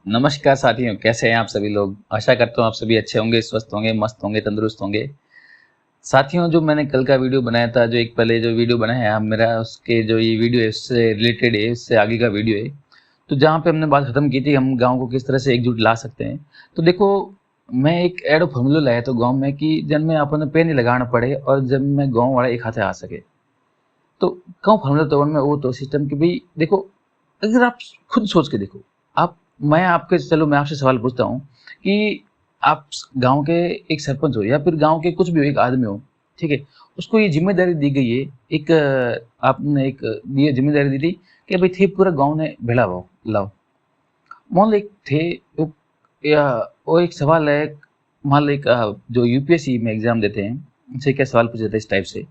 नमस्कार साथियों, कैसे हैं आप सभी लोग। आशा करता हूँ आप सभी अच्छे होंगे, स्वस्थ होंगे, मस्त होंगे, तंदुरुस्त होंगे। साथियों, जो मैंने कल का वीडियो बनाया था, जो एक पहले जो वीडियो बनाया है मेरा, उसके जो ये वीडियो है इससे रिलेटेड है, इससे आगे का वीडियो है। तो जहाँ पे हमने बात खत्म की थी, हम गाँव को किस तरह से एकजुट ला सकते हैं। तो देखो, मैं एक एडो फॉर्मूला लाया था गाँव में कि जब में अपन पे नहीं लगाना पड़े और जब में गाँव वाला एक हाथे आ सके। तो गाँव फॉर्मूला तो में वो तो सिस्टम कि भाई देखो, अगर आप खुद सोच के देखो, आप मैं आपके चलो मैं आपसे सवाल पूछता हूँ कि आप गांव के एक सरपंच हो या फिर गांव के कुछ भी हो, एक आदमी हो, ठीक है। उसको ये जिम्मेदारी दी गई है, एक आपने एक ये जिम्मेदारी दी थी कि भाई थे पूरा गांव ने भेड़ा हो लाओ। मान लो एक थे या वो एक सवाल है। मान लो एक जो यूपीएससी में एग्जाम देते हैं, उनसे क्या सवाल पूछे जाते हैं इस टाइप से।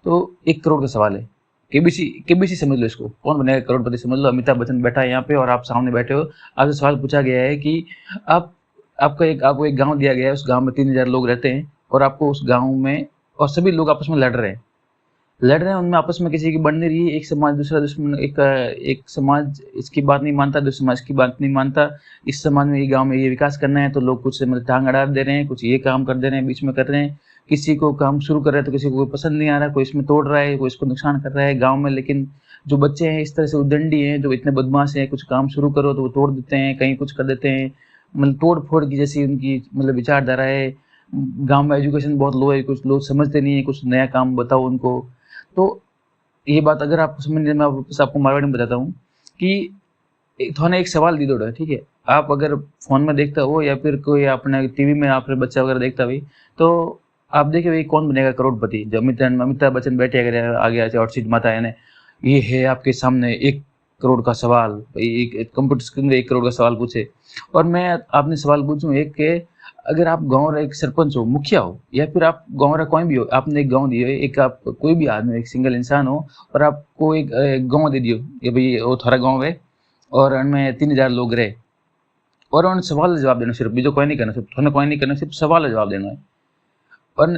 तो 1 करोड़ का सवाल है। केबीसी केबीसी समझ लो इसको, कौन बनेगा करोड़पति समझ लो। अमिताभ बच्चन बैठा है यहाँ पे और आप सामने बैठे हो। आपसे सवाल पूछा गया है कि आप आपको एक गांव दिया गया है, उस गांव में 3000 लोग रहते हैं और आपको उस गांव में और सभी लोग आपस में लड़ रहे हैं। उनमें आपस में किसी की बन नहीं रही है। एक समाज दूसरा दुश्मन, एक समाज इसकी बात नहीं मानता, दूसरे समाज की बात नहीं मानता। इस समाज में, ये गांव में ये विकास करना है तो लोग कुछ मतलब टांग अड़ा दे रहे हैं, कुछ ये काम कर दे रहे हैं, बीच में कर रहे हैं। किसी को काम शुरू कर रहे हैं तो किसी को कोई पसंद नहीं आ रहा, कोई इसमें तोड़ रहा है, कोई इसको नुकसान कर रहा है गाँव में। लेकिन जो बच्चे हैं इस तरह से उदंडी हैं, जो इतने बदमाश हैं, कुछ काम शुरू करो तो वो तोड़ देते हैं, कहीं कुछ कर देते हैं। मतलब तोड़ फोड़ की जैसी उनकी मतलब विचारधारा है। गांव में एजुकेशन बहुत लो है, कुछ लोग समझते नहीं है, कुछ नया काम बताओ उनको। तो ये बात अगर आपको समझने में, आपको मारवाड़ी में बताता हूँ कि थोड़ा एक सवाल दी दो, ठीक है। आप अगर फोन में देखता हो या फिर कोई अपने टीवी में आप बच्चा वगैरह देखता भाई, तो आप देखिए भाई कौन बनेगा करोड़पति। जब अमिताभ बच्चन बैठे अगर आगे आगे और सीट माता है ना, ये है आपके सामने 1 करोड़ का सवाल। भाई एक कंप्यूटर स्क्रीन में 1 करोड़ का सवाल पूछे और मैं आपने सवाल पूछूं एक के, अगर आप गाँव का एक सरपंच हो, मुखिया हो, या फिर आप गाँव का कोई भी हो, आपने एक गाँव दिए, एक आप कोई भी आदमी, एक सिंगल इंसान हो और आपको एक गाँव दे दियो ये भाई वो थारा गाँव है और उनमें 3000 लोग रहे और उन सवाल जवाब देना, सिर्फ बीजो कोई नहीं करना, सिर्फ थोड़ा कोई नहीं करना, सिर्फ सवाल जवाब देना है। और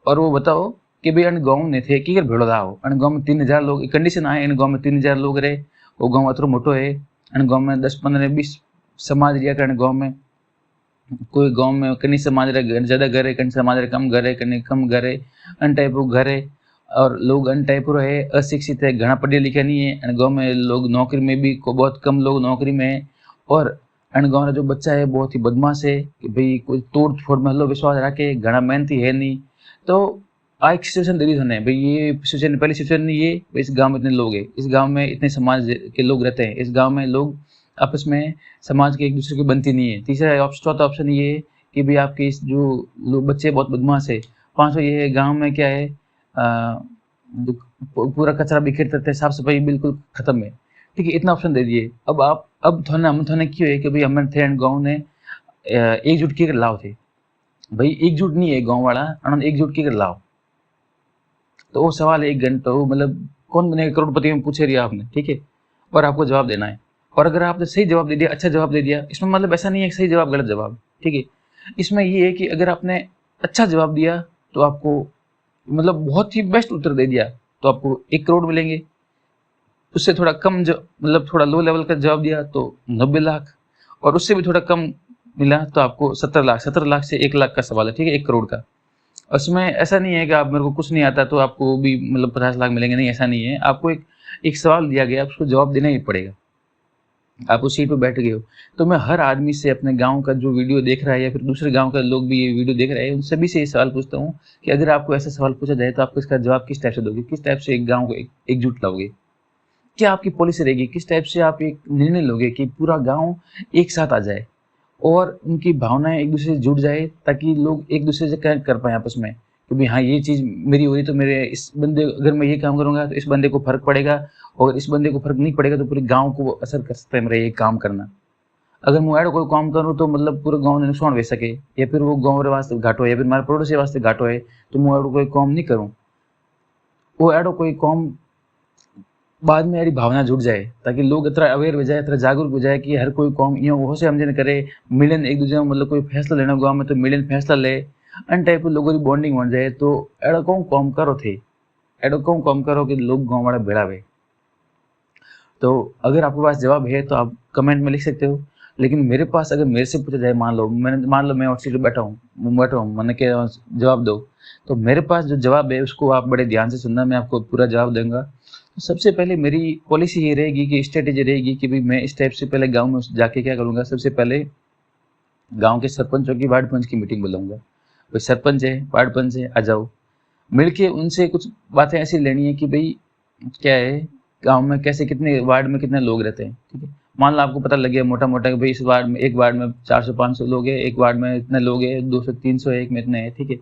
और वो बताओ कि भाई अन गाँव ने थे कि भेड़ो था अन गाँव में 3000 लोग, एक कंडीशन आए इन गाँव में 3000 लोग रहे। वो गाँव अतरो मोटो है, अन गाँव में 10 15 20 समाज रिया कर गाँव में। कोई गाँव में कहीं समाज रे ज्यादा घर है, कहीं समाज रे कम घर है, कहीं कम घर है, अन टाइप घर है। और लोग अन टाइप रो है, अशिक्षित है, घना पढ़े लिखे नहीं है। अन गाँव में लोग नौकरी में भी बहुत कम लोग नौकरी में है। और अन गाँव का जो बच्चा है बहुत ही बदमाश है कि भाई कोई तोड़ फोड़ में हल्लो विश्वास रखे, घना मेहनती है नहीं। तो आ एक सिचुएशन दे दी उन्होंने भाई, ये सिचुएशन पहली सिचुएशन ये, इस गांव में इतने लोग हैं, इस गांव में इतने समाज के लोग रहते हैं, इस गांव में लोग आपस में समाज के एक दूसरे की बनती नहीं है। तीसरा ऑप्शन, चौथा ऑप्शन ये है कि भाई आपके इस जो लोग बच्चे बहुत बदमाश है। पांचवा ये है गांव में क्या है, पूरा कचरा बिखेर देते हैं, साफ सफाई बिल्कुल खत्म है। ठीक है, इतना ऑप्शन दे दिए। अब आप अब थोड़ा हम थोड़ा क्यों है कि भाई हमें थे गाँव ने एकजुट किए लाओ थे। भाई एकजुट नहीं है गाँव वाला, उन्होंने एकजुट किए लाओ। तो वो सवाल है 1 घंटा, वो मतलब कौन बनेगा करोड़पति में पूछे रही आपने, ठीक है। और आपको जवाब देना है। और अगर आपने सही जवाब दे दिया, अच्छा जवाब दे दिया, इसमें मतलब ऐसा नहीं है कि सही जवाब गलत जवाब, ठीक है। इसमें ये है कि अगर आपने अच्छा जवाब दिया तो आपको मतलब बहुत ही बेस्ट उत्तर दे दिया तो आपको 1 करोड़ मिलेंगे। उससे थोड़ा कम मतलब थोड़ा लो लेवल का जवाब दिया तो 90 लाख। और उससे भी थोड़ा कम मिला तो आपको 17 लाख। 17 लाख से 1 लाख का सवाल है, ठीक है, 1 करोड़ का। उसमें ऐसा नहीं है कि आप मेरे को कुछ नहीं आता तो आपको भी मतलब 50 लाख मिलेंगे, नहीं, ऐसा नहीं है। आपको एक एक सवाल दिया गया, उसको जवाब देना ही पड़ेगा। आप उस सीट पे बैठ गए हो। तो मैं हर आदमी से, अपने गांव का जो वीडियो देख रहा है या फिर दूसरे गांव का लोग भी ये वीडियो देख रहे हैं, उन सभी से ये सवाल पूछता हूँ कि अगर आपको ऐसा सवाल पूछा जाए तो आप इसका जवाब किस टाइप से दोगे, किस टाइप से एक गाँव को एकजुट लाओगे, क्या आपकी पॉलिसी रहेगी, किस टाइप से आप एक निर्णय लोगे कि पूरा गांव एक साथ आ जाए और उनकी भावनाएं एक दूसरे से जुड़ जाए, ताकि लोग एक दूसरे से कनेक्ट कर पाए आपस में कि भाई हाँ ये चीज़ मेरी हो रही तो मेरे इस बंदे, अगर मैं ये काम करूंगा तो इस बंदे को फर्क पड़ेगा, और इस बंदे को फर्क नहीं पड़ेगा तो पूरे गांव को वो असर कर सकता है मेरा ये काम करना। अगर मैं ऐड कोई काम करूँ तो मतलब पूरे गांव ने नुकसान हो सके, या फिर वो गांव रे वास्ते घाटो है, या फिर हमारे पड़ोसी वास्ते घाटो है, तो मैं ऐड कोई काम नहीं करूँ। वो ऐड कोई काम बाद में यारी भावना जुट जाए, ताकि लोग इतना अवेयर हो जाए, इतना जागरूक हो जाए कि हर कोई कौम यूँ वो से हमजन करे। मिलन एक दूसरे में मतलब कोई फैसला लेना गाँव में तो मिलन फैसला ले, अन टाइप लोगों की बॉन्डिंग बन जाए। तो एड़ो कौन कॉम करो थे, एड़ो कौन कॉम करो कि लोग गाँव वाला बेड़ा वे। तो अगर आपके पास जवाब है तो आप कमेंट में लिख सकते हो। लेकिन मेरे पास अगर मेरे से पूछा जाए, मान लो मैं हॉट सीट पर बैठा हूँ, मैंने क्या जवाब दो, तो मेरे पास जो जवाब है उसको आप बड़े ध्यान से सुनना, मैं आपको पूरा जवाब दूंगा। तो सबसे पहले मेरी पॉलिसी ये रहेगी कि स्ट्रेटेजी रहेगी कि भाई मैं इस टाइप से पहले गाँव में जाके क्या करूँगा, सबसे पहले गाँव के सरपंचों की, वार्ड पंच की मीटिंग बुलाऊंगा। भाई सरपंच है, वार्ड पंच है, आ जाओ, मिलके उनसे कुछ बातें ऐसी लेनी है कि भाई क्या है गांव में कैसे, कितने वार्ड में कितने लोग रहते हैं, ठीक है। मान लो आपको पता लग गया मोटा मोटा कि भाई इस वार्ड में, एक वार्ड में 400-500 लोग हैं, एक वार्ड में इतने लोग हैं, 200-300 है, एक में इतने हैं, ठीक है।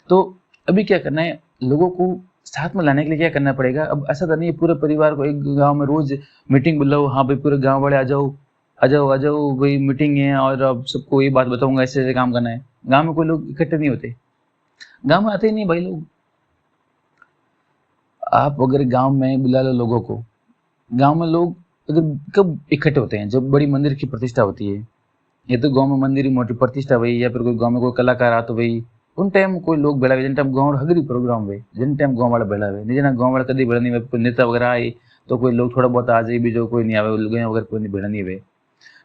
तो अभी क्या करना है, लोगों को साथ में लाने के लिए क्या करना पड़ेगा। अब ऐसा तो नहीं है पूरे परिवार को एक गाँव में रोज मीटिंग बुलाओ, हाँ भाई पूरे गाँव वाले आ जाओ, आ जाओ आ जाओ भाई मीटिंग है और अब सबको ये बात बताऊंगा, ऐसे ऐसे काम करना है। गाँव में कोई लोग इकट्ठे नहीं होते, गाँव में आते ही नहीं भाई लोग। आप अगर गांव में बुला लो लोगों को, गांव में लोग अगर कब इकट्ठे होते हैं, जब बड़ी मंदिर की प्रतिष्ठा होती है, या तो गांव में मंदिर की मोटी प्रतिष्ठा हुई, या फिर कोई गांव में कोई कलाकार आ तो भाई उन टाइम कोई लोग बेला हुए, जिन टाइम गाँव हगरी प्रोग्राम हुए, जिन टाइम गाँव वाला बेला हुए, नहीं जना गाँव वाला कभी बेड़ा नहीं हुए, कोई नेता वगैरह आए तो कोई लोग थोड़ा बहुत आ जाए भी, जो कोई नहीं आवे गए वगैरह कोई नहीं बेड़ा नहीं हुए।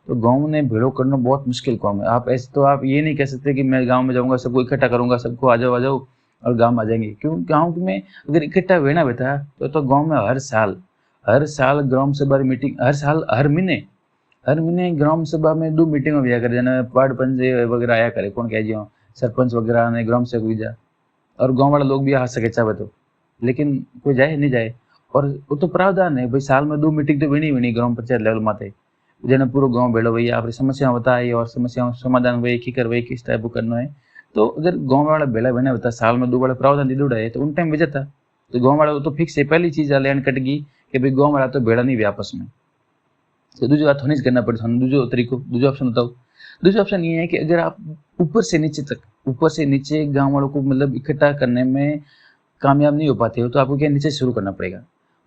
तो गाँव में भेड़ो करना बहुत मुश्किल काम है। आप ऐसे तो आप ये नहीं कह सकते कि मैं गाँव में जाऊँगा सबको इकट्ठा करूँगा, सबको आ जाओ और गाँव में आ जाएंगे, क्यों। गाँव में अगर इकट्ठा हुए ना बेटा, तो गाँव में हर साल ग्राम सभा मीटिंग, हर साल हर महीने ग्राम सभा में 2 मीटिंग में कर जाना, वार्ड पंच वगैरह आया करे, कौन कह जो सरपंच वगैरह ने, ग्राम सेवक भी जा, और गाँव वाला लोग भी आ सके चाहे तो, लेकिन कोई जाए नहीं जाए। और वो तो प्रावधान है भाई, साल में 2 मीटिंग तो बनी ग्राम पंचायत लेवल माते, जेने पूरा गाँव भेड़ो भई आपरी समस्या बताई और समस्याओं समाधान भाई की करवाई, किस टाइप करनो है। तो अगर गाँव वाला भेड़ा बने होता, साल में 2 बार प्रावधान दीदोड़ा है, तो उन टाइम बजता। तो गाँव वाला तो फिक्स है, पहली चीज लैंड कट गई कि भाई गाँव वाला तो भेड़ा नहीं हुए आपस में। तो दूसरी बात होनी करना पड़े, दूसरो तरीको, दूसरा ऑप्शन बताओ। दूसरा ऑप्शन ये है कि अगर आप ऊपर से नीचे गाँव वालों को मतलब इकट्ठा करने में कामयाब नहीं हो पाते हो, तो आपको क्या नीचे शुरू करना पड़ेगा।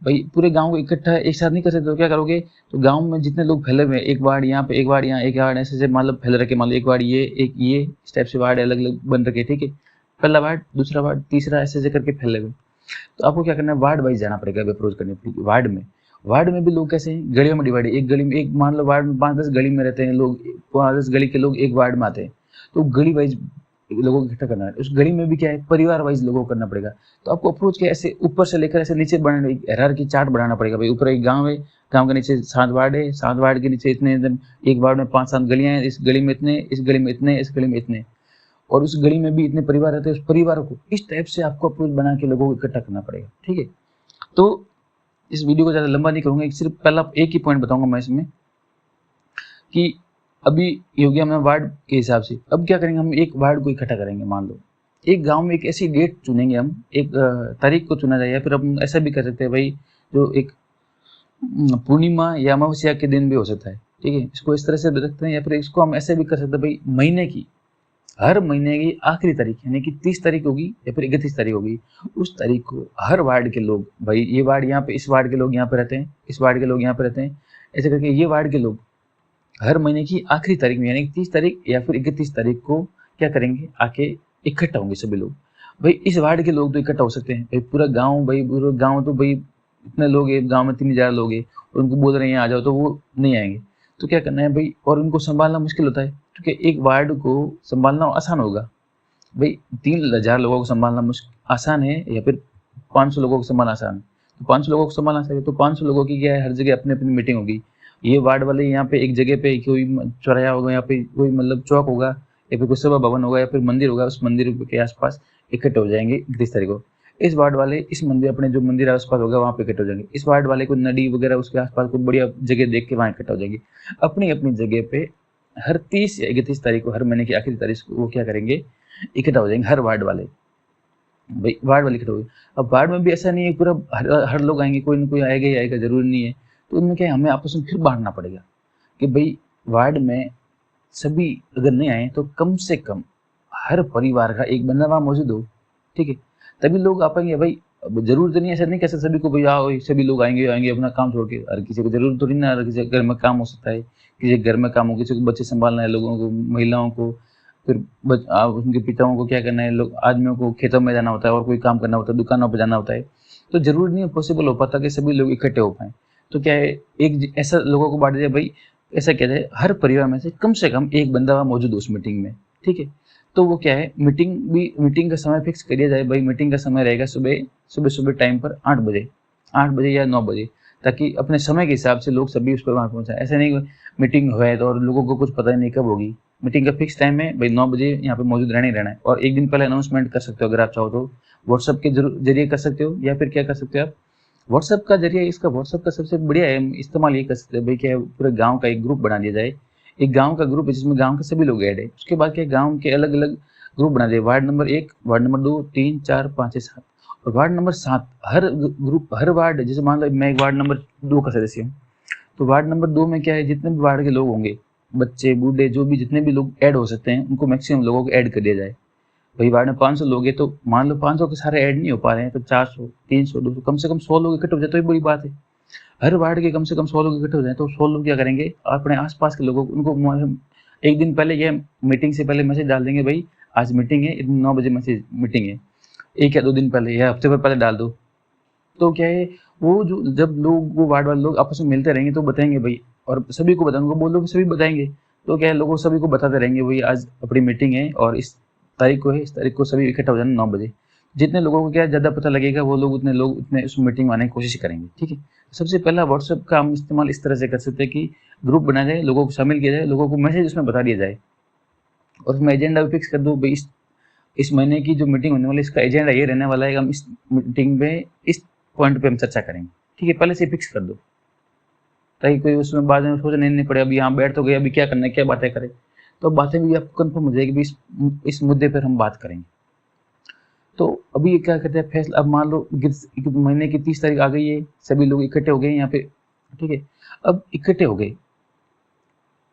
भाई पूरे गांव को इकट्ठा एक साथ नहीं कर सकते, तो क्या करोगे, तो गांव में जितने लोग फैले हुए हैं, एक वार्ड यहाँ पे, एक वार्ड यहाँ, एक वार्ड ऐसे मतलब फैल रखे, मान लो एक वार्ड ये, एक ये, इस टाइप से वार्ड अलग अलग बन रखे, ठीक है। पहला वार्ड, दूसरा वार्ड, तीसरा, ऐसे करके फैले हुए। तो आपको क्या करना है, वार्ड वाइज जाना पड़ेगा, अप्रोच करनी पड़ेगी। वार्ड में भी लोग कैसे हैं, गलियों में डिवाइड है, एक गली में, एक मान लो वार्ड में 5-10 गली में रहते हैं लोग, 5-10 गली के लोग एक वार्ड में आते हैं, तो गली वाइज लोगों को इकट्ठा करना है। उस गली में भी क्या है, परिवार वाइज लोगों को करना पड़ेगा। तो आपको अप्रोच क्या ऐसे ऊपर से लेकर ऐसे नीचे बनाना, हायरार्की चार्ट बनाना पड़ेगा। भाई ऊपर एक गांव है, गांव के नीचे 7 वार्ड है, 7 वार्ड के नीचे इतने, एक वार्ड में 5-7 गलियां हैं, इस गली में इतने, इस गली में इतने, इस गली में इतने, और उस गली में भी इतने परिवार रहते हैं, उस परिवार को इस टाइप से आपको अप्रोच बना के लोगों को इकट्ठा करना पड़ेगा, ठीक है। तो इस वीडियो को ज़्यादा लंबा नहीं करूँगा, सिर्फ पहला एक ही पॉइंट बताऊंगा मैं इसमें, कि अभी ये हो गया हमें वार्ड के हिसाब से। अब क्या करेंगे, हम एक वार्ड को इकट्ठा करेंगे। मान लो एक गांव में एक ऐसी डेट चुनेंगे, हम एक तारीख को चुना जाए, या फिर हम ऐसा भी कर सकते हैं भाई, जो एक पूर्णिमा या अमावस्या के दिन भी हो सकता है, ठीक है। इसको इस तरह से रखते हैं, या फिर इसको हम ऐसे भी कर सकते हैं भाई, महीने की, हर महीने की आखिरी तारीख, यानी कि 30 तारीख होगी या फिर 31 तारीख होगी, उस तारीख को हर वार्ड के लोग, भाई ये वार्ड यहाँ पे, इस वार्ड के लोग यहाँ पे रहते हैं, इस वार्ड के लोग यहाँ पे रहते हैं, ऐसे करके ये वार्ड के लोग हर महीने की आखिरी तारीख में, यानी 30 तारीख या फिर 31 तारीख को क्या करेंगे, आके इकट्ठा होंगे सभी लोग। भाई इस वार्ड के लोग तो इकट्ठा हो सकते हैं, भाई पूरा गाँव तो भाई इतने लोग हैं, गाँव में 3000 लोग हैं, और उनको बोल रहे हैं आ जाओ, तो वो नहीं आएंगे। तो क्या करना है भाई, और उनको संभालना मुश्किल होता है, क्योंकि एक वार्ड को संभालना आसान होगा, भाई 3000 लोगों को संभालना आसान है, या फिर 500 लोगों को संभालना आसान है। तो 500 लोगों को संभालना आसान है, तो 500 लोगों की क्या है, हर जगह अपनी अपनी मीटिंग होगी। ये वार्ड वाले यहाँ पे एक जगह पे कोई चौराया होगा, यहाँ पे कोई मतलब चौक होगा, या फिर कोई सभा भवन होगा, या फिर मंदिर होगा, उस मंदिर के आसपास इकट्ठे हो जाएंगे 31 तारीख को। इस वार्ड वाले इस मंदिर, अपने जो मंदिर आसपास होगा वहाँ पे इकट्ठे हो जाएंगे। इस वार्ड वाले को नदी वगैरह उसके आसपास कोई बढ़िया जगह देख के वहाँ इकट्ठा हो जाएंगे, अपनी अपनी जगह पे। हर 30 या 31 तारीख को, हर महीने की आखिरी तारीख को वो क्या करेंगे, इकट्ठा हो जाएंगे हर वार्ड वाले। भाई वार्ड वाले इकट्ठा हो गए। अब वार्ड में भी ऐसा नहीं है पूरा हर लोग आएंगे, कोई ना कोई आएगा ही आएगा, जरूरी नहीं है। तो उनमें क्या है, हमें आपस में फिर बांटना पड़ेगा कि भाई वार्ड में सभी अगर नहीं आए, तो कम से कम हर परिवार का एक बंदा वहाँ मौजूद हो, ठीक है, तभी लोग आ पाएंगे। भाई जरूरत नहीं, ऐसा नहीं कह सकते सभी को भाई आओ, सभी लोग आएंगे अपना काम छोड़ के। हर किसी को जरूरत थोड़ी ना, हर किसी घर में काम हो सकता है, किसी घर में काम हो, किसी को बच्चे संभालना है, लोगों को, महिलाओं को, फिर उनके पिताओं को क्या करना है, लोग आदमियों को खेतों में जाना होता है, और कोई काम करना होता है, दुकानों पर जाना होता है। तो जरूरी नहीं पॉसिबल हो पाता कि सभी लोग इकट्ठे हो पाए। तो क्या है, एक ऐसा लोगों को बांट दिया भाई, ऐसा किया जाए हर परिवार में से कम एक बंदा मौजूद हो उस मीटिंग में, ठीक है। तो वो क्या है, मीटिंग का समय फिक्स करिया जाए, भाई मीटिंग का समय रहेगा सुबह टाइम पर 8 बजे, 8 बजे या 9 बजे, ताकि अपने समय के हिसाब से लोग सभी उस पर वहाँ पहुँचाए। ऐसा नहीं मीटिंग है तो और लोगों को कुछ पता ही नहीं कब होगी। मीटिंग का फिक्स टाइम है भाई 9 बजे यहाँ पे मौजूद रहना ही रहना है। और एक दिन पहले अनाउंसमेंट कर सकते हो अगर आप चाहो तो, व्हाट्सअप के जरिए कर सकते हो, या फिर क्या कर सकते हो आप, व्हाट्सअप का जरिए। इसका व्हाट्सअप का सबसे बढ़िया है इस्तेमाल ये कर सकते हैं भाई, क्या है, पूरे गांव का एक ग्रुप बना दिया जाए। एक गांव का ग्रुप है जिसमें गांव के सभी लोग ऐड है। उसके बाद क्या, गांव के अलग अलग ग्रुप बना दिए, वार्ड नंबर 1, वार्ड नंबर 2, 3, 4, 5, 6, 7 और वार्ड नंबर 7। हर ग्रुप, हर वार्ड, जैसे मान लो मैं एक वार्ड नंबर 2 का सदस्य हूँ, तो वार्ड नंबर 2 में क्या है, जितने भी वार्ड के लोग होंगे, बच्चे बूढ़े जो भी जितने भी लोग ऐड हो सकते हैं, उनको मैक्सिमम लोगों को ऐड कर दिया जाए। भाई वार्ड में 500 लोग हैं, तो मान लो 500 के सारे ऐड नहीं हो पा रहे हैं, तो 400, 300, 200, कम से कम 100 लोग इकट्ठे हो जाए तो ही बड़ी बात है। हर वार्ड के कम से कम 100 लोग इकट्ठे हो जाए, तो 100 लोग क्या करेंगे, अपने आसपास के लोगों को, उनको एक दिन पहले, यह मीटिंग से पहले मैसेज डाल देंगे, भाई आज मीटिंग है, 9 बजे मैसेज मीटिंग है, 1 या 2 दिन पहले या हफ्ते भर पहले डाल दो। तो क्या है, वो जो जब लोग, वो वार्ड वाले लोग आपस में मिलते रहेंगे तो बताएंगे भाई, और सभी को बताएंगे, बोलो कि सभी बताएंगे। तो क्या है, लोगों सभी को बताते रहेंगे, भाई आज अपनी मीटिंग है और इस तारीख को है, इस तारीख को सभी इकट्ठा हो जाना 9 बजे। जितने लोगों को क्या ज़्यादा पता लगेगा, वो लोग उतने उस मीटिंग में आने की कोशिश करेंगे, ठीक है। सबसे पहला व्हाट्सएप का हम इस्तेमाल इस तरह से कर सकते हैं कि ग्रुप बनाया जाए, लोगों को शामिल किया जाए, लोगों को मैसेज उसमें बता दिया जाए, और उसमें एजेंडा भी फिक्स कर दो, भाई इस महीने की जो मीटिंग होने वाली है, इसका एजेंडा ये रहने वाला है, हम इस मीटिंग में इस पॉइंट पे हम चर्चा करेंगे, ठीक है। पहले से फिक्स कर दो, ताकि कोई उसमें बाद में सोचने नहीं पड़े, अभी यहाँ बैठ तो गए, अभी क्या करना है, क्या बातें करें। तो बातें भी आपको कंफर्म हो जाएगी, भी इस मुद्दे पर हम बात करेंगे। तो अभी ये क्या करते हैं, फैसला, अब मान लो महीने की 30 तारीख आ गई है, सभी लोग इकट्ठे हो गए यहाँ पे, ठीक है। अब इकट्ठे हो गए,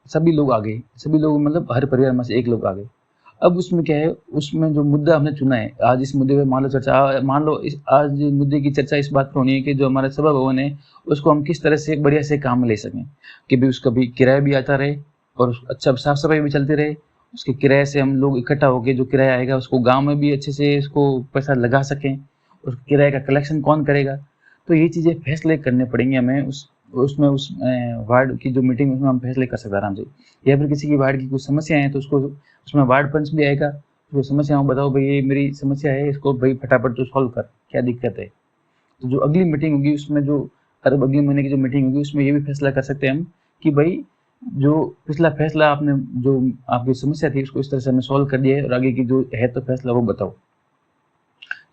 सभी लोग आ गए, सभी लोग मतलब हर परिवार में से एक लोग आ गए। अब उसमें क्या है, उसमें जो मुद्दा हमने चुना है, आज इस मुद्दे पे मान लो इस आज मुद्दे की चर्चा इस बात पर होनी है कि जो हमारा सभा भवन है, उसको हम किस तरह से बढ़िया से काम में ले सकें, कि भी उसका भी किराया भी आता रहे और अच्छा साफ सफाई भी चलती रहे। उसके किराए से हम लोग इकट्ठा होकर जो किराया आएगा उसको गाँव में भी अच्छे से इसको पैसा लगा सकें, उस किराए का कलेक्शन कौन करेगा। तो ये चीज़ें फैसले करने पड़ेंगे हमें उस वार्ड की जो मीटिंग, उसमें हम फैसले कर सकते हैं आराम से। या फिर किसी की वार्ड की कुछ समस्या है तो उसको, उसमें वार्ड पंच भी आएगा, तो समस्याओं बताओ, भाई ये मेरी समस्या है, इसको भाई फटाफट तो सॉल्व कर, क्या दिक्कत है। तो जो अगली मीटिंग होगी उसमें, जो हर अगले महीने की जो मीटिंग होगी, उसमें ये भी फैसला कर सकते हैं हम कि भाई जो पिछला फैसला आपने, जो आपकी समस्या थी उसको इस तरह से हमने सॉल्व कर दिया है, और आगे की जो है तो फैसला वो बताओ।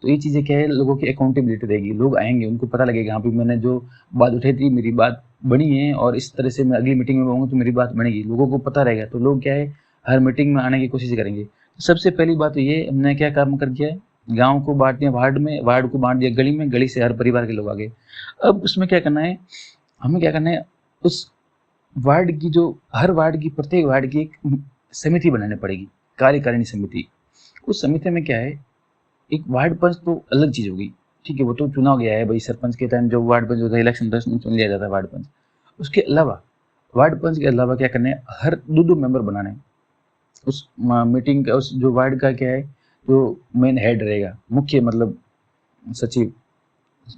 तो ये चीज़ें क्या है, लोगों की अकाउंटेबिलिटी रहेगी, लोग आएंगे, उनको पता लगेगा, हाँ भाई मैंने जो बात उठाई थी, मेरी बात बनी है, और इस तरह से मैं अगली मीटिंग में आऊँगा तो मेरी बात बनेगी, लोगों को पता रहेगा। तो लोग क्या है, हर मीटिंग में आने की कोशिश करेंगे। तो सबसे पहली बात तो ये, हमने क्या काम कर दिया है, गाँव को बांट दिया वार्ड में, वार्ड को बांट दिया गली में, गली से हर परिवार के लोग आ गए। अब उसमें क्या करना है, हमें क्या करना है, उस वार्ड की जो, हर वार्ड की, प्रत्येक वार्ड की एक समिति बनानी पड़ेगी, कार्यकारिणी समिति। उस समिति में क्या है, एक वार्ड पंच तो अलग चीज़ होगी, ठीक है, वो तो चुना गया है भाई, सरपंच के टाइम जो वार्ड पंच होता है, इलेक्शन होता है, उसमें चुन लिया जाता है वार्ड पंच। उसके अलावा वार्ड पंच के अलावा क्या करना है, हर दो मेंबर बनाने हैं उस मीटिंग का, उस जो वार्ड का क्या है, जो मेन हेड रहेगा, मुख्य मतलब सचिव,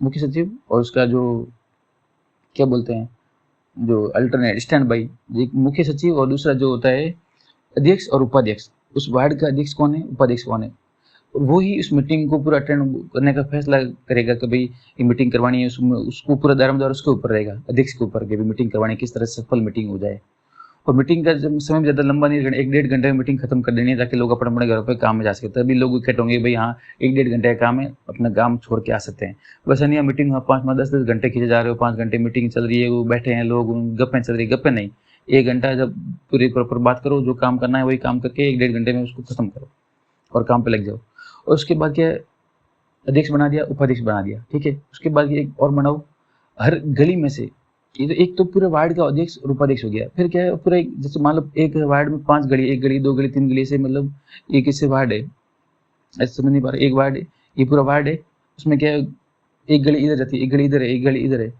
मुख्य सचिव, और उसका जो क्या बोलते हैं, जो अल्टरनेट स्टैंड बाई, एक मुख्य सचिव, और दूसरा जो होता है अध्यक्ष और उपाध्यक्ष। उस वार्ड का अध्यक्ष कौन है, उपाध्यक्ष कौन है, वो ही इस मीटिंग को पूरा अटेंड करने का फैसला करेगा कि भाई ये मीटिंग करवानी है, उसमें उसको पूरा दारोमदार उसके ऊपर रहेगा, अध्यक्ष के ऊपर, कि भाई मीटिंग करवानी है, किस तरह से सफल मीटिंग हो जाए। और मीटिंग का जब समय ज़्यादा लंबा नहीं, 1-1.5 घंटे में मीटिंग खत्म कर देनी है, ताकि लोग अपने अपने घरों पर काम में जा सके। तभी लोग इकट्ठे होंगे, भाई हाँ 1-1.5 घंटे का काम है, अपना काम छोड़ के आ सकते हैं। वैसे नहीं, मीटिंग 5-10 घंटे खींचे जा रहे हो, 5 घंटे मीटिंग चल रही है, वो बैठे हैं लोग, गप्पें चल रही है, गप्पें नहीं, 1 घंटा जब पूरी प्रॉपर बात करो, जो काम करना है वही काम करके 1-1.5 घंटे में उसको खत्म करो और काम पे लग जाओ। और उसके बाद क्या, अध्यक्ष बना दिया, उपाध्यक्ष बना दिया, ठीक है। उसके बाद एक और बनाओ, हर गली में से, ये तो एक तो पूरे वार्ड का अध्यक्ष और उपाध्यक्ष हो गया। फिर क्या है, पूरा जैसे मान लो एक वार्ड में 5 गली, 1 गली, 2 गली, 3 गली से, मतलब एक इससे वार्ड है, ऐसे समझ नहीं पा रहा, एक वार्ड है, ये पूरा वार्ड है, उसमें क्या है, एक गली इधर जाती है, एक गली इधर है, एक गली इधर है।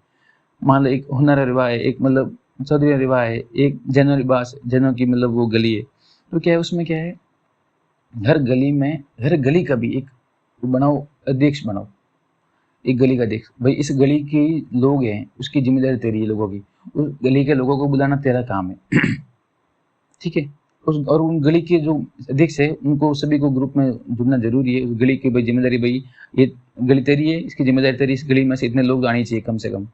मान लो एक हुनर रिवा है, एक मतलब चौधरी रिवा है, एक जैनो रिवास, जैनो की मतलब वो गली है। तो क्या है, उसमें क्या है, हर गली में, हर गली का भी एक बनाओ, अध्यक्ष बनाओ, एक गली का अध्यक्ष, भाई इस गली के लोग हैं, उसकी जिम्मेदारी तेरी है लोगों की, उस गली के लोगों को बुलाना तेरा काम है। ठीक है, और उन गली के जो अध्यक्ष है उनको सभी को ग्रुप में जुड़ना जरूरी है। उस गली की भाई जिम्मेदारी, भाई ये गली तेरी है, इसकी जिम्मेदारी तेरी, इस गली में से इतने लोग आने चाहिए कम से कम।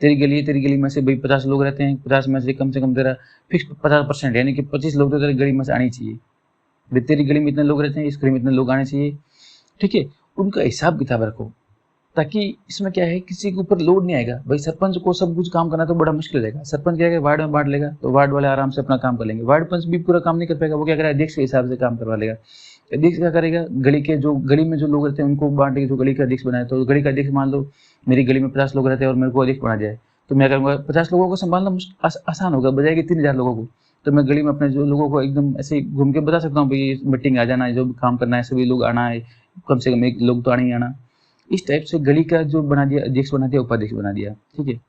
तेरी गली है, तेरी गली में से भाई 50 लोग रहते हैं, 50 में से कम तेरा फिक्स 50%, यानी कि 25 लोग तो तेरी गली में से आने चाहिए। भाई तेरी गली में इतने लोग रहते हैं, इस गली में इतने लोग आने चाहिए। ठीक है, उनका हिसाब किताब रखो, ताकि इसमें क्या है, किसी के ऊपर लोड नहीं आएगा। भाई सरपंच को सब कुछ काम करना तो बड़ा मुश्किल हो जाएगा। सरपंच क्या है, वार्ड में बांट लेगा तो वार्ड वाले आराम से अपना काम कर लेंगे। वार्ड पंच भी पूरा काम नहीं कर पाएगा, वो क्या करेगा, अध्यक्ष के हिसाब से काम करवा लेगा। अध्यक्ष क्या करेगा, गली में जो लोग रहते हैं उनको बांट के जो गली का अध्यक्ष बनाए, तो गली का अध्यक्ष मान लो मेरी गली में 50 लोग रहते हैं और मेरे को अध्यक्ष बना जाए, तो मैं करूँगा 50 लोगों को संभालना आसान होगा, बजाय 3000 लोगों को। तो मैं गली में अपने जो लोगों को एकदम ऐसे घूम के बता सकता हूँ, भाई मीटिंग आ जाना है, जो काम करना है सभी लोग आना है, कम से कम एक लोग तो आना ही आना। इस टाइप से गली का जो बना दिया, अध्यक्ष बना दिया, उपाध्यक्ष बना दिया। ठीक है,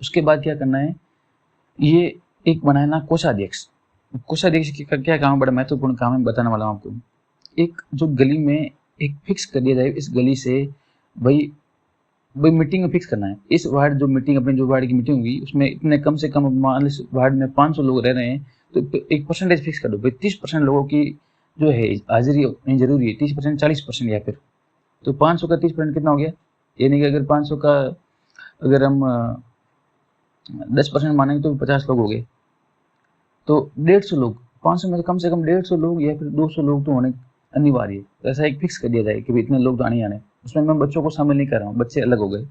उसके बाद क्या करना है, ये एक बनाना कोषाध्यक्ष। कोषाध्यक्ष का क्या काम है, बड़ा महत्वपूर्ण काम है, बताने वाला हूँ आपको। एक जो गली में एक फिक्स कर दिया जाए, इस गली से भाई मीटिंग में फिक्स करना है। इस वार्ड जो मीटिंग, अपने जो वार्ड की मीटिंग होगी उसमें इतने कम से कम, मान लो वार्ड में 500 लोग रह रहे हैं, तो एक परसेंटेज फिक्स कर दो भाई 30% लोगों की जो है हाजिरी होनी जरूरी है। 30%, 40%, या फिर तो 500 का 30% कितना हो गया, यानी कि अगर 500 का अगर हम 10% मानेंगे तो 50 लोग हो गए, तो 150 लोग, 500 में कम से कम 150 लोग या फिर 200 लोग तो होने अनिवार्य है। तो ऐसा एक फिक्स कर दिया जाए कि भाई इतने लोग तो आने आने। उसमें मैं बच्चों को शामिल नहीं कर रहा हूँ, बच्चे अलग हो गए।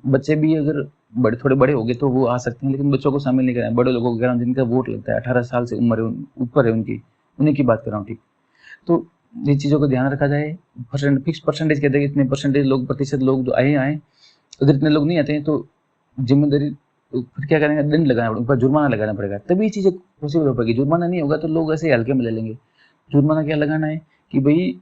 बच्चे भी अगर थोड़े बड़े हो गए तो वो आ सकते हैं, लेकिन बच्चों को शामिल नहीं कर रहे हैं। बड़े लोगों को कह रहा हूँ जिनका वोट लगता है, 18 साल से उम्र ऊपर है उनकी, उन्हीं की बात कर रहा हूँ। ठीक, तो ये चीज़ों का ध्यान रखा जाए। फिक्स परसेंटेज कहते हैं, इतने परसेंटेज लोग, प्रतिशत लोग जो आए। अगर इतने लोग नहीं आते हैं तो जिम्मेदारी, फिर क्या करेंगे, दंड लगाना पड़ेगा, ऊपर जुर्माना लगाना पड़ेगा, तभी चीज़ें पॉसिबल हो पाएगी। जुर्माना नहीं होगा तो लोग ऐसे हल्के में ले लेंगे। जुर्माना क्या लगाना है कि भाई,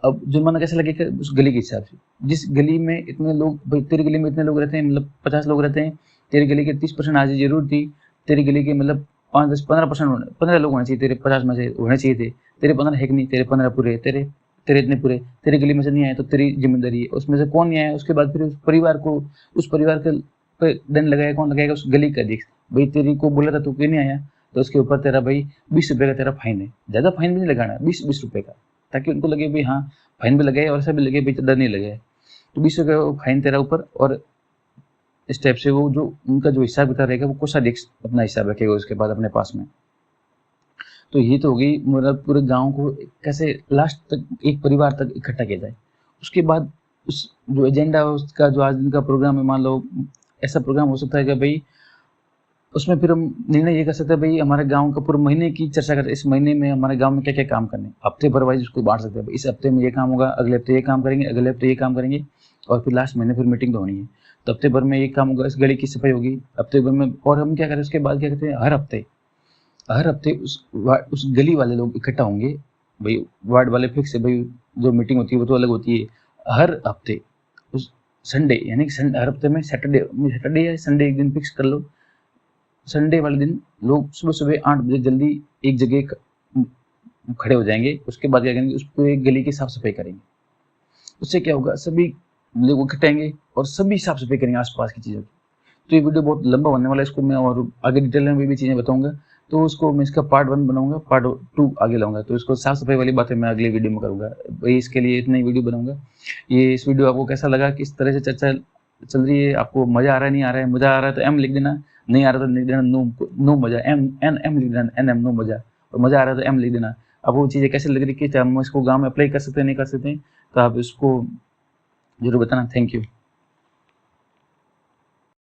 अब जुर्माना कैसे लगेगा, उस गली के हिसाब से। जिस गली में इतने लोग, भाई तेरी गली में इतने लोग रहते हैं, मतलब 50 लोग रहते हैं, तेरी गली के 30% हाजिरी जरूर थी, तेरी गली के मतलब 5, 10, 15%, 15 लोग होने चाहिए, तेरे 50 में से होने चाहिए थे, तेरे 15 है कि नहीं, तेरे 15 पूरे, तेरे इतने पूरे, तेरी गली में से नहीं आए तो तेरी जिम्मेदारी है। उसमें से कौन नहीं आया, उसके बाद फिर उस परिवार के दंड लगाएगा, कौन लगाएगा, उस गली का अध्यक्ष। भाई तेरी को बोला था तू क्यों नहीं आया, तो उसके ऊपर तेरा भाई 20 रुपये का तेरा फाइन है। ज़्यादा फाइन भी नहीं लगाना, 20 रुपये का, ताकि उनको लगे भाई हाँ फाइन भी लगे और ऐसा भी लगे भाई डर नहीं लगे। तो 20 रुपये का फाइन तेरा ऊपर, और इस टाइप से वो जो उनका जो हिसाब किताब रहेगा वो कोषाध्यक्ष अपना हिसाब रखेगा उसके बाद अपने पास में। तो ये तो हो गई, मतलब पूरे गांव को कैसे लास्ट तक, एक परिवार तक इकट्ठा किया जाए। उसके बाद उस जो एजेंडा है उसका, जो आज दिन का प्रोग्राम है, मान लो ऐसा प्रोग्राम हो सकता है कि भाई उसमें फिर हम निर्णय ये कर सकते हैं, भाई हमारे गांव का पूरे महीने की चर्चा करते हैं, इस महीने में हमारे गांव में क्या क्या काम करने, हफ्ते भर वाइज उसको बांट सकते हैं। इस हफ्ते में ये काम होगा, अगले हफ्ते ये काम करेंगे, अगले हफ्ते ये काम करेंगे, और फिर लास्ट महीने फिर मीटिंग तो होनी है। तो हफ्ते भर में ये काम होगा, इस गली की सफाई होगी हफ्ते भर में। और हम क्या करें उसके बाद, क्या कहते हैं, हर हफ्ते उस गली वाले लोग इकट्ठा होंगे। भाई वार्ड वाले फिक्स है, भाई जो मीटिंग होती है वो तो अलग होती है। हर हफ्ते उस संडे, यानी कि हर हफ्ते में सैटरडे या संडे एक दिन फिक्स कर लो। संडे वाले दिन लोग सुबह सुबह 8 बजे जल्दी एक जगह खड़े हो जाएंगे। उसके बाद क्या करेंगे, उस पूरे गली की साफ सफाई करेंगे। उससे क्या होगा, सभी लोग इकट्ठेंगे और सभी साफ सफाई करेंगे आसपास की चीज़ों की। तो ये वीडियो बहुत लंबा होने वाला है, इसको मैं और आगे डिटेल में भी चीज़ें बताऊंगा। तो उसको मैं इसका पार्ट 1 बनाऊंगा, पार्ट 2 आगे लाऊंगा। तो इसको साफ सफाई वाली बातें मैं अगले वीडियो में करूंगा। भाई इसके लिए इतना ही वीडियो बनाऊंगा। ये इस वीडियो आपको कैसा लगा, किस तरह से चर्चा चल रही है, आपको मजा आ रहा है, नहीं आ रहा है? मजा आ रहा है तो एम लिख देना, नहीं आ रहा तो लिख देना नो मजा, एम लिख देना, एम नो मजा, और मजा आ रहा है तो एम लिख देना। अब वो चीज़ें कैसे लग रही है, हम इसको गाँव में अप्लाई कर सकते हैं नहीं कर सकते हैं, तो आप इसको जरूर बताना। Thank you.